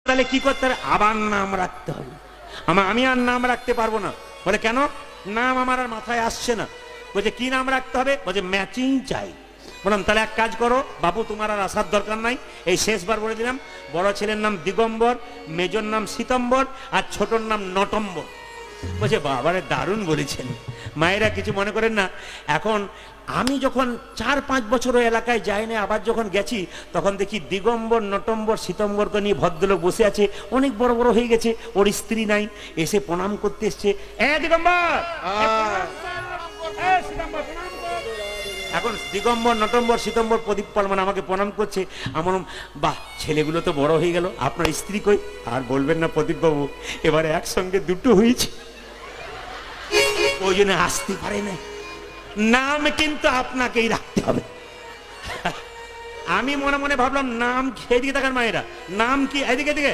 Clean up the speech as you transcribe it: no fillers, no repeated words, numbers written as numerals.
তাহলে কি করতে হবে? আবার নাম রাখতে হবে। আমি আর নাম রাখতে পারবো না। বলে কেন? নাম আমার আর মাথায় আসছে না। বলছে কি নাম রাখতে হবে? বলছে ম্যাচিং চাই। বললাম তাহলে এক কাজ করো বাবু, তোমার আর আসার দরকার নাই, এই শেষবার বলে দিলাম, বড় ছেলের নাম দিগম্বর, মেজর নাম সীতম্বর, আর ছোটর নাম নটম্বর। বলছে বাবারে দারুণ বলেছেন। মায়েরা কিছু মনে করেন না। এখন আমি যখন 4-5 বছর ওই এলাকায় যাইনি, আবার যখন গেছি তখন দেখি দিগম্বর, নটম্বর, সীতম্বরকে নিয়ে ভদ্রলোক বসে আছে, অনেক বড় বড় হয়ে গেছে, ওর স্ত্রী নাই, এসে প্রণাম করতে এসছে। দিগম্বর, সীতম্বর প্রণাম কর। এখন দিগম্বর, নটম্বর, সীতম্বর, প্রদীপ পালমান আমাকে প্রণাম করছে। আমার বাহ, ছেলেগুলো তো বড় হয়ে গেল, আপনার স্ত্রী কই? আর বলবেন না প্রদীপ বাবু, এবারে একসঙ্গে দুটো হয়েছে, ওই জন্য আসতে পারে না। নাম কিন্তু আপনাকেই রাখতে হবে। আমি মনে মনে ভাবলাম নাম, এদিকে দেখান মায়েরা, নাম কি? এদিকে এদিকে